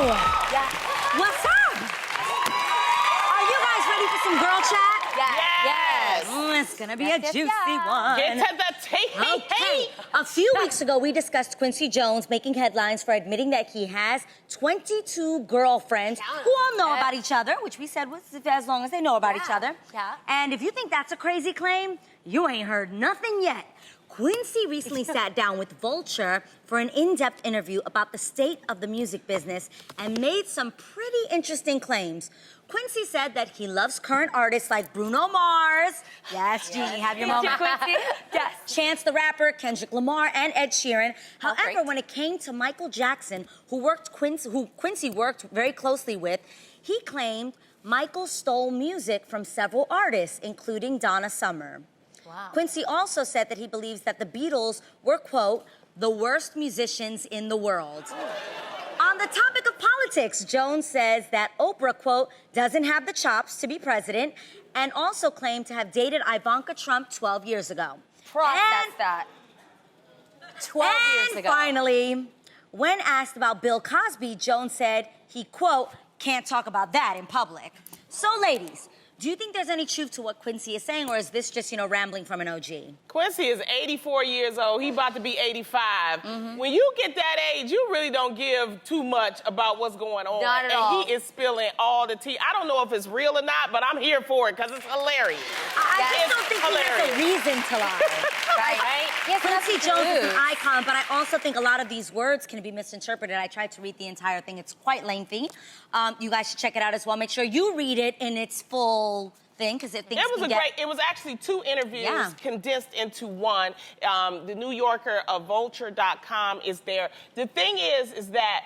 Yeah. What's up? Are you guys ready for some girl chat? Yes. It's gonna be a juicy one. Get to the tea. Okay. A few weeks ago, we discussed Quincy Jones making headlines for admitting that he has 22 girlfriends who all know about each other, which we said was as long as they know about each other. Yeah. And if you think that's a crazy claim, you ain't heard nothing yet. Quincy recently sat down with Vulture for an in-depth interview about the state of the music business and made some pretty interesting claims. Quincy said that he loves current artists like Bruno Mars. Yes, Jeannie, have your moment. Quincy. Yes. Chance the Rapper, Kendrick Lamar, and Ed Sheeran. However, great. when it came to Michael Jackson, who Quincy worked very closely with, he claimed Michael stole music from several artists, including Donna Summer. Wow. Quincy also said that he believes that the Beatles were, quote, the worst musicians in the world. On the topic of politics, Jones says that Oprah, quote, doesn't have the chops to be president, and also claimed to have dated Ivanka Trump 12 years ago. Process that. 12 years ago. And finally, when asked about Bill Cosby, Jones said he, quote, can't talk about that in public. So, ladies, do you think there's any truth to what Quincy is saying, or is this just, rambling from an OG? Quincy is 84 years old. He about to be 85. When you get that age, you really don't give too much about what's going on. Not at all. And he is spilling all the tea. I don't know if it's real or not, but I'm here for it because it's hilarious. I just don't think he has a reason to lie. Right? Yes, Quincy Jones is an icon, but I also think a lot of these words can be misinterpreted. I tried to read the entire thing. It's quite lengthy. You guys should check it out as well. Make sure you read it in its full thing, because it was actually two interviews condensed into one. The New Yorker of Vulture.com is there. The thing is that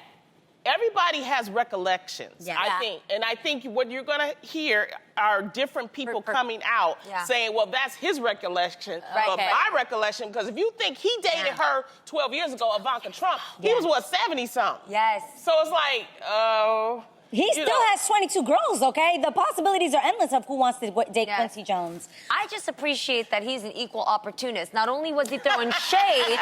everybody has recollections, I think. And I think what you're going to hear are different people coming out saying, well, that's his recollection, but my recollection, because if you think he dated her 12 years ago, Ivanka Trump, he was, what, 70-something? Yes. So it's like, oh... He still has 22 girls, okay? The possibilities are endless of who wants to date Quincy Jones. I just appreciate that he's an equal opportunist. Not only was he throwing shade,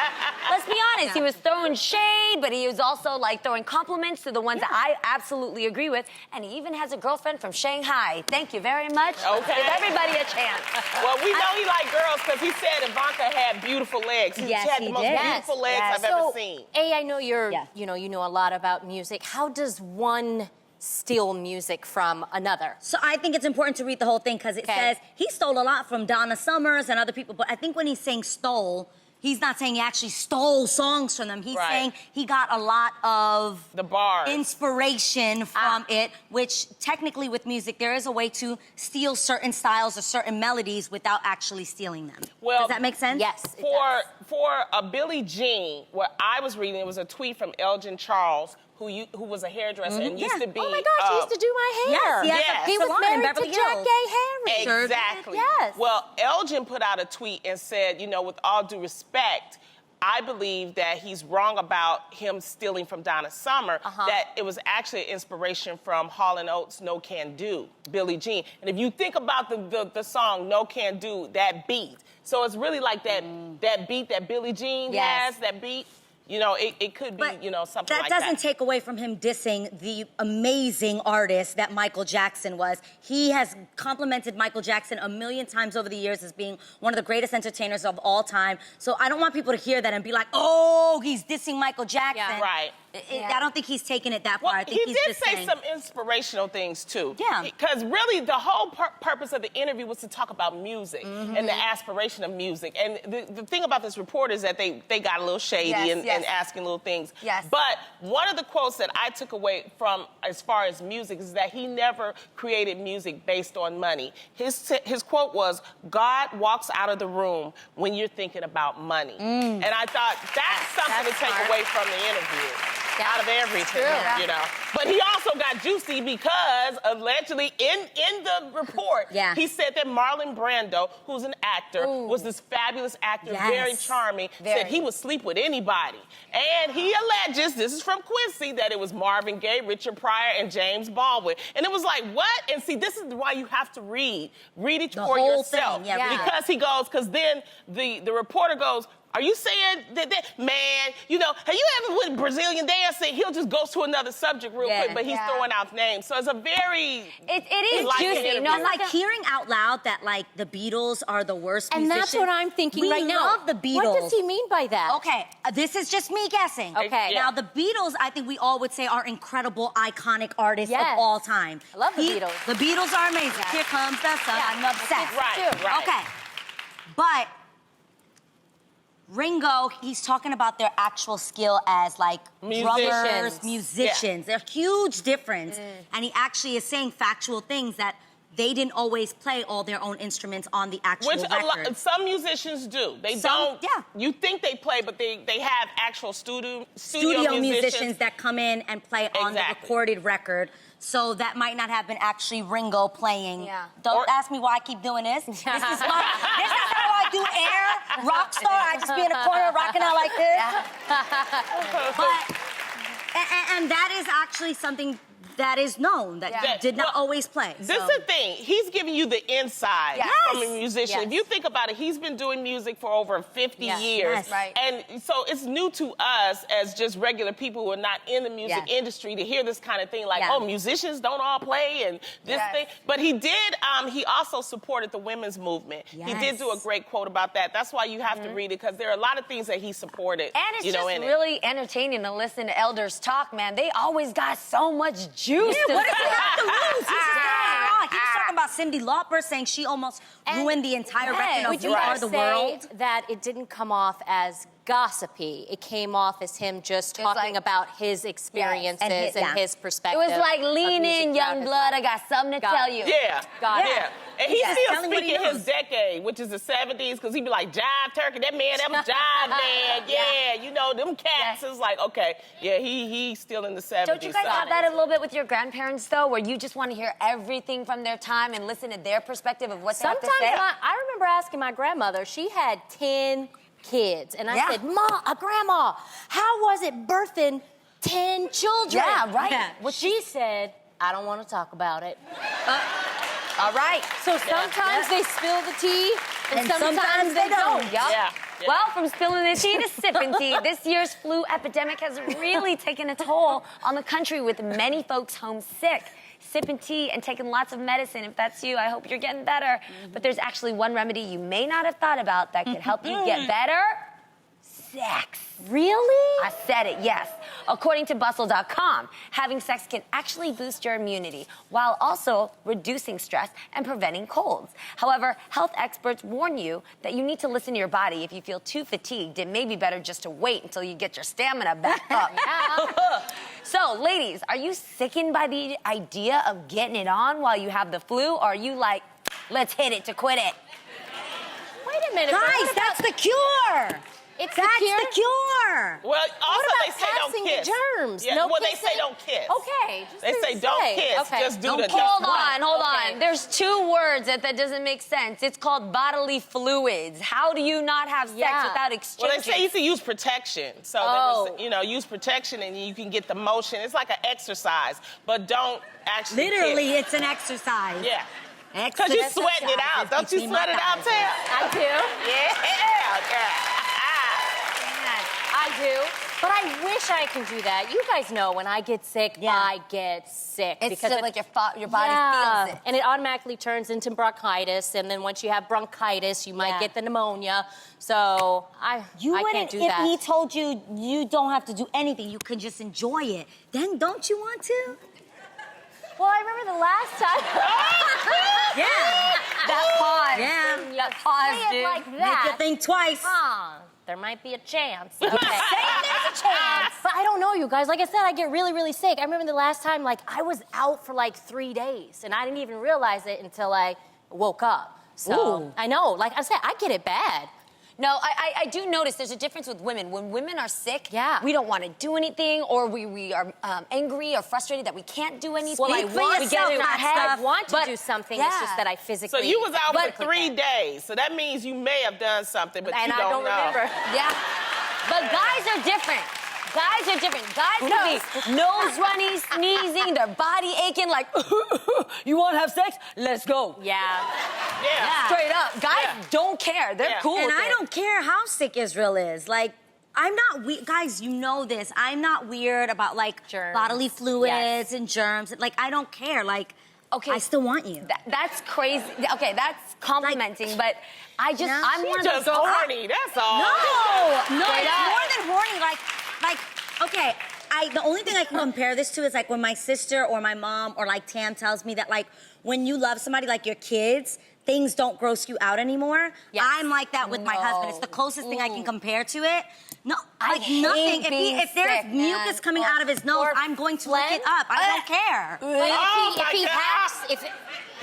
let's be honest, he was throwing shade, but he was also like throwing compliments to the ones that I absolutely agree with. And he even has a girlfriend from Shanghai. Thank you very much. Okay. Give everybody a chance. Well, we know he liked girls because he said Ivanka had beautiful legs. She had the most beautiful legs I've ever seen. I know you know a lot about music. How does one steal music from another? So I think it's important to read the whole thing because it says he stole a lot from Donna Summers and other people, but I think when he's saying stole, he's not saying he actually stole songs from them. He's saying he got a lot of the bars, inspiration from it, which technically with music, there is a way to steal certain styles or certain melodies without actually stealing them. Well, does that make sense? Yes. For a Billie Jean, what I was reading, it was a tweet from Elgin Charles, who was a hairdresser and used to be... Oh my gosh, he used to do my hair. Yes. He was married to Jack Gay Harry. Exactly. Yes. Well, Elgin put out a tweet and said, with all due respect, I believe that he's wrong about him stealing from Donna Summer, that it was actually an inspiration from Hall & Oates' No Can Do, Billie Jean. And if you think about the song No Can Do, that beat, so it's really like that beat that Billie Jean has, that beat. It could be, something like that. That doesn't take away from him dissing the amazing artist that Michael Jackson was. He has complimented Michael Jackson a million times over the years as being one of the greatest entertainers of all time. So I don't want people to hear that and be like, oh, he's dissing Michael Jackson. Yeah. Right. I don't think he's taking it that far. I think he he's did just say saying some inspirational things, too. Yeah. Because really, the whole purpose of the interview was to talk about music and the aspiration of music. And the thing about this report is that they got a little shady and asking little things. Yes. But one of the quotes that I took away from as far as music is that he never created music based on money. His quote was, God walks out of the room when you're thinking about money. And I thought that's something to take away from the interview. Out of everything, But he also got juicy because allegedly in the report, he said that Marlon Brando, who's an actor, was this fabulous actor, very charming, said he would sleep with anybody. And he alleges, this is from Quincy, that it was Marvin Gaye, Richard Pryor, and James Baldwin. And it was like, what? And see, this is why you have to read it for yourself. Thing. Because he goes, because then the reporter goes, Are you saying that man, you know, have you ever with Brazilian dancing, he'll just go to another subject real quick, but he's throwing out names. So it's a very... It is juicy. No, like hearing out loud that like the Beatles are the worst and musicians. that's what I'm thinking right now. We love the Beatles. What does he mean by that? Okay, this is just me guessing. Okay. Now the Beatles, I think we all would say are incredible, iconic artists of all time. I love the Beatles. The Beatles are amazing. Here comes the sun. I'm obsessed. Right. Okay, but Ringo, he's talking about their actual skill as like drummers, musicians. They're huge difference. And he actually is saying factual things that they didn't always play all their own instruments on the actual record. Some musicians do. They don't. Yeah. You think they play, but they have actual studio musicians that come in and play on the recorded record. So that might not have been actually Ringo playing. Yeah. Don't ask me why I keep doing this. This is how I do air, rock star. I just be in a corner rocking out like this. But, and that is actually something that is known, that he did not always play. This is the thing. He's giving you the inside from a musician. If you think about it, he's been doing music for over 50 years. Yes. Right. And so it's new to us as just regular people who are not in the music industry to hear this kind of thing like, oh, musicians don't all play and this thing. But he did, he also supported the women's movement. He did do a great quote about that. That's why you have to read it, because there are a lot of things that he supported. And it's just really entertaining to listen to elders talk, man. They always got so much juice. What does he have to lose? He's was talking about Cyndi Lauper saying she almost ruined the entire record of We Are the World. That it didn't come off as gossipy. It came off as him just talking about his experiences and his perspective. It was like, lean in, young blood. I got something to tell you. And he's still speaking his decade, which is the 70s, because he'd be like, jive turkey, that was jive man. You know, them cats is like, okay, he's still in the 70s. Don't you guys have that a little bit with your grandparents, though, where you just want to hear everything from their time and listen to their perspective of what they have to say? I remember asking my grandmother, she had 10 kids, and I said, Grandma, how was it birthing 10 children? Yeah, right. Well, she said, I don't want to talk about it. All right. So sometimes they spill the tea, and sometimes they don't. Well, from spilling the tea to sipping tea, this year's flu epidemic has really taken a toll on the country, with many folks homesick. Sipping tea and taking lots of medicine. If that's you, I hope you're getting better. But there's actually one remedy you may not have thought about that could help you get better. Sex. Really? I said it, yes. According to Bustle.com, having sex can actually boost your immunity while also reducing stress and preventing colds. However, health experts warn you that you need to listen to your body. If you feel too fatigued, it may be better just to wait until you get your stamina back up. So, ladies, are you sickened by the idea of getting it on while you have the flu? Or are you like, let's hit it to quit it? Wait a minute. Guys, that's the cure. That's the cure. Well, also they say don't passing kiss. The germs? Yeah, no well, kissing? they say don't kiss. Okay. They say don't kiss. Just do the. Hold on. There's two words that doesn't make sense. It's called bodily fluids. How do you not have sex without exchanging? Well, they say you can use protection. So, use protection and you can get the motion. It's like an exercise, but don't actually Literally, kiss. it's an exercise. Yeah. Because you're sweating it out. Don't you sweat it out, Tam? I do. Yeah. I do. But I wish I could do that. You guys know when I get sick, I get sick. It's because like your body feels it. And it automatically turns into bronchitis. And then once you have bronchitis, you might get the pneumonia. So I can't do that. If he told you you don't have to do anything, you can just enjoy it, then don't you want to? Well, I remember the last time. That pause. Yeah. That pause, Say it dude. like that. Make you think twice. There might be a chance. Okay. There's a chance. But I don't know, you guys. Like I said, I get really, really sick. I remember the last time, like, I was out for like 3 days, and I didn't even realize it until I woke up. So I know, like I said, I get it bad. No, I do notice there's a difference with women. When women are sick, Yeah. we don't want to do anything, or we are angry or frustrated that we can't do anything. Well, I want we get in our head. I want to do something. It's just that I physically. So you was out for 3 days. So that means you may have done something, but and you I don't know. remember. Yeah. But guys are different. Guys are different. Guys can be nose runny, sneezing, their body aching, like, you want to have sex? Let's go. Yeah. Yeah. Straight up. Guys don't care. They're cool And with I it. don't care how sick Israel is. Like, I'm not guys, you know this. I'm not weird about like Germs. bodily fluids Yes. and germs. Like, I don't care. Like, Okay. I still want you. That's crazy. Okay, that's complimenting, but I just, No. I'm one of those Just girls. horny, that's all. No, Straight it's up. more than horny. Like, okay. The only thing I can compare this to is like when my sister or my mom or like Tam tells me that like when you love somebody like your kids, things don't gross you out anymore. Yes. I'm like that with my husband. It's the closest thing I can compare to it. No, I like hate nothing. being If there's sick, mucus man. coming out of his nose, Or I'm going to lick phlegm. it up. I don't care. But Oh if my he God. hacks,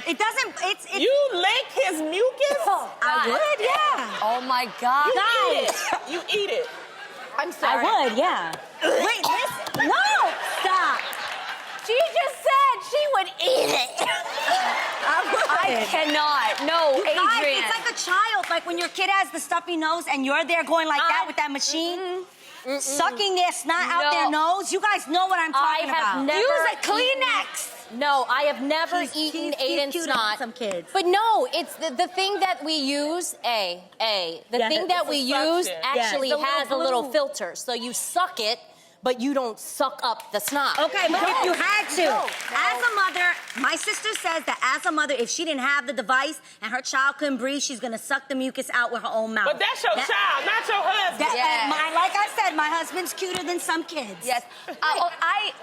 It doesn't. It's. You lick his mucus? I would, yeah. Oh my God. You eat it. I'm sorry. I would, yeah. Wait, listen. No, stop. She just said she would eat it. I cannot. No, You guys, Adrian. it's like a child. Like when your kid has the stuffy nose and you're there going like that with that machine, sucking their snot out their No. nose. You guys know what I'm talking I have about. never Use a Kleenex. No, I have never He's eaten cute Aiden's than snot. some kids. But no, it's the thing that we use, the Yeah, thing that it's we a use suction. actually Yeah. It's a has a little little blue. filter. So you suck it, but you don't suck up the snot. Okay, but if you had to, No. as a mother, my sister says that as a mother, if she didn't have the device and her child couldn't breathe, she's gonna suck the mucus out with her own mouth. But that's your child, not your husband. Yeah. Like I said, my husband's cuter than some kids. Yes.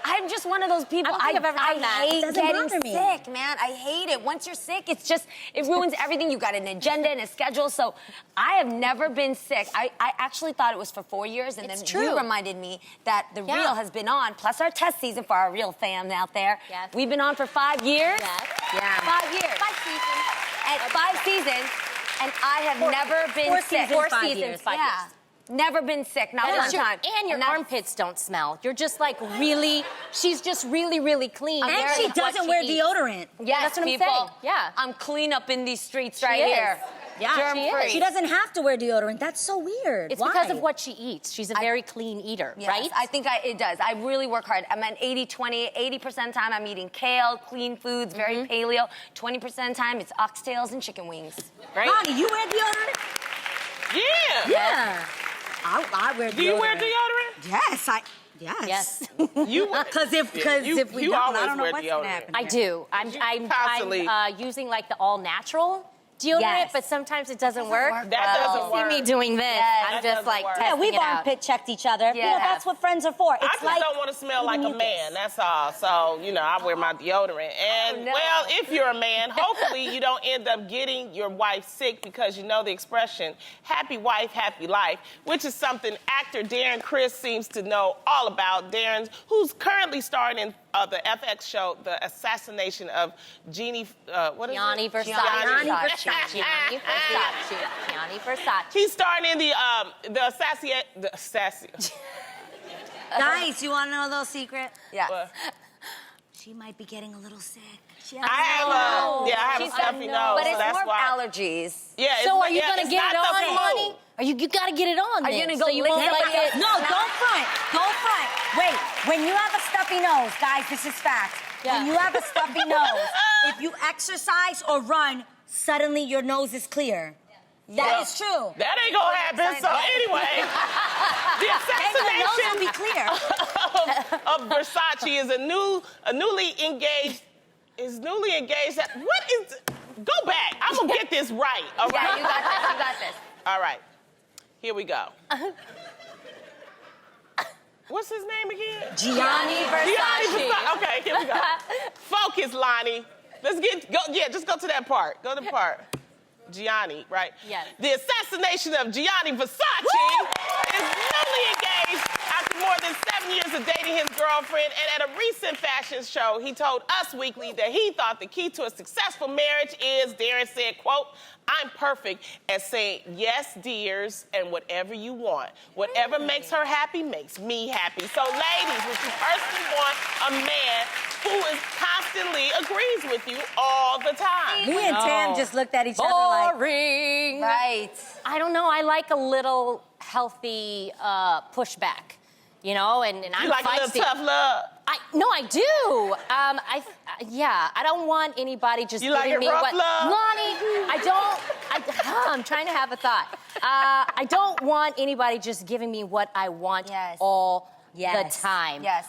I'm just one of those people. I don't think I've ever done that. hate It doesn't getting bother me. sick, man. I hate it. Once you're sick, it ruins everything. You got an agenda and a schedule. So I have never been sick. I actually thought it was for 4 years, and It's then true. you reminded me that the Yeah. Real has been on, plus our test season for our Real fam out there. Yes. We've been on for 5 years. Yes. Yeah. 5 years. 5 seasons. And 5 seasons, and I have never been four sick. seasons, 4 5 seasons, years. 5 Yeah. years. Never been sick, not And one time. your that's- armpits don't smell. You're just like really, she's just really, really clean. And Very she with what doesn't she wear eats. deodorant. Yes, That's what I'm people. saying. Yeah. I'm clean up in these streets right is. here. Yeah, Germ-free. She doesn't have to wear deodorant. That's so weird. It's Why? because of what she eats. She's a very clean eater, Yes, right? I think it does. I really work hard. I'm at 80-20. 80% of the time I'm eating kale, clean foods, very paleo. 20% of the time it's oxtails and chicken wings. right? Ronnie, you wear deodorant? Yeah. Yeah. I wear deodorant. Do you wear deodorant? Yes, yes. Yes. You Because if we you don't, always I don't know wear what's deodorant. gonna happen. I do. I'm Constantly. using like the all natural deodorant, Yes. but sometimes it doesn't work. That doesn't See work. me doing this. Yes. I'm That just doesn't like work. testing Yeah, we've it out. armpit checked each other. You know, Yeah. that's what friends are for. It's I just like don't want to smell like a mucus. man, that's all. So, I wear my deodorant. And, no. well, if you're a man, hopefully you don't end up getting your wife sick because you know the expression, happy wife, happy life, which is something actor Darren Criss seems to know all about. Darren, who's currently starring in the FX show, The Assassination of Gianni Gianni Versace. Gianni Versace. Gianni Versace. Gianni Versace. He's starring in the Guys, you want to know a little secret? Yeah. She might be getting a little sick. I have a stuffy nose, But so it's that's more why. allergies. Yeah, it's So not- are you yeah, gonna it's get it not the on, flu. Lonnie? You gotta get it on. Are you then, gonna go so you lick won't it? like it? No, don't front. Don't front. Wait, when you have a stuffy nose, guys, this is fact. Yeah. When you have a stuffy nose, if you exercise or run, suddenly your nose is clear. That is true. That ain't gonna happen. So anyway, the And your nose will be assassination clear. of Versace is a newly engaged. Is newly engaged. What is? Go back. I'm gonna get this right. All right. Yeah, you got this. You got this. All right. Here we go. What's his name again? Gianni Gianni Versace. Versace. Okay, here we go. Focus, Lonnie. Just go to that part. Go to the part. Gianni, right? Yes. The assassination of Gianni Versace is newly engaged after more than 7 years of dating his girlfriend. And at a recent fashion show, he told Us Weekly that he thought the key to a successful marriage is, Darren said, quote, I'm perfect at saying yes, dears, and whatever you want. Whatever makes her happy makes me happy. So, ladies, if you personally want a man who is constantly agrees with you all the time. Me and Tam just looked at each other like, Boring. Right. I don't know. I like a little healthy pushback. you know, and I'm You like a feisty. little tough love? No, I do. I don't want anybody just You like giving it me rough what. love? Lonnie, I'm trying to have a thought. I don't want anybody just giving me what I want all the time. Yes.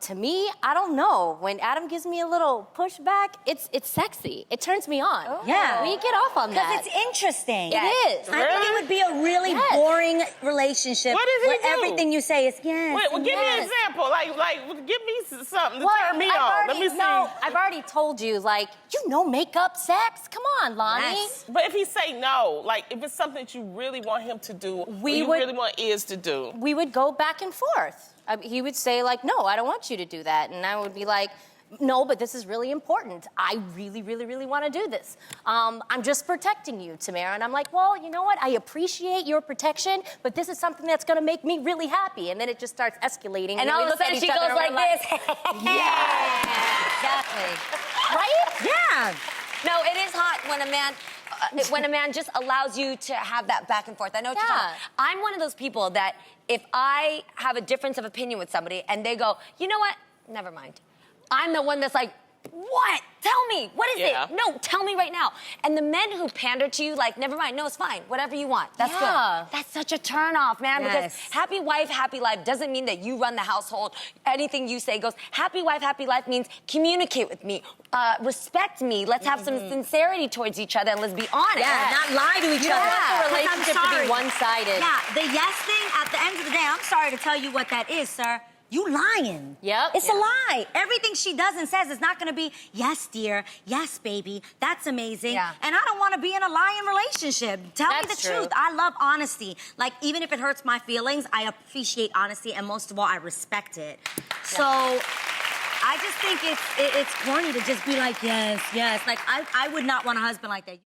To me, I don't know. When Adam gives me a little pushback, it's sexy. It turns me on. Oh. Yeah. We get off on that. Because it's interesting. It is. I think it would be a really boring relationship What does he where do? everything you say is yes. Wait, well, give me an example. Like, give me something to turn me on. Let me see. No, I've already told you, like, you know makeup, sex? Come on, Lonnie. Yes. But if he say no, like, if it's something that you really want him to do, really want Iz to do. We would go back and forth. He would say, like, no, I don't want you to do that. And I would be like, no, but this is really important. I really, really, really want to do this. I'm just protecting you, Tamara. And I'm like, well, you know what? I appreciate your protection, but this is something that's going to make me really happy. And then it just starts escalating. And all of a sudden she goes like this. Yeah. Exactly. Right? Yeah. No, it is hot when a man just allows you to have that back and forth. I know what you're talking about. I'm one of those people that if I have a difference of opinion with somebody and they go, you know what? Never mind. I'm the one that's like, what? Tell me. What is it? No, tell me right now. And the men who pander to you, like, never mind. No, it's fine. Whatever you want. That's good. That's such a turnoff, man. Because happy wife, happy life doesn't mean that you run the household. Anything you say goes. Happy wife, happy life means communicate with me, respect me. Let's have some sincerity towards each other and let's be honest. Yeah, not lie to each other. The relationship to be one-sided. Yeah, the yes thing, at the end of the day, I'm sorry to tell you what that is, sir. You lying. Yep. It's a lie. Everything she does and says is not going to be, yes, dear, yes, baby, that's amazing. Yeah. And I don't want to be in a lying relationship. Tell me the truth. I love honesty. Like, even if it hurts my feelings, I appreciate honesty, and most of all, I respect it. So I just think it's corny to just be like, yes, yes. Like, I would not want a husband like that.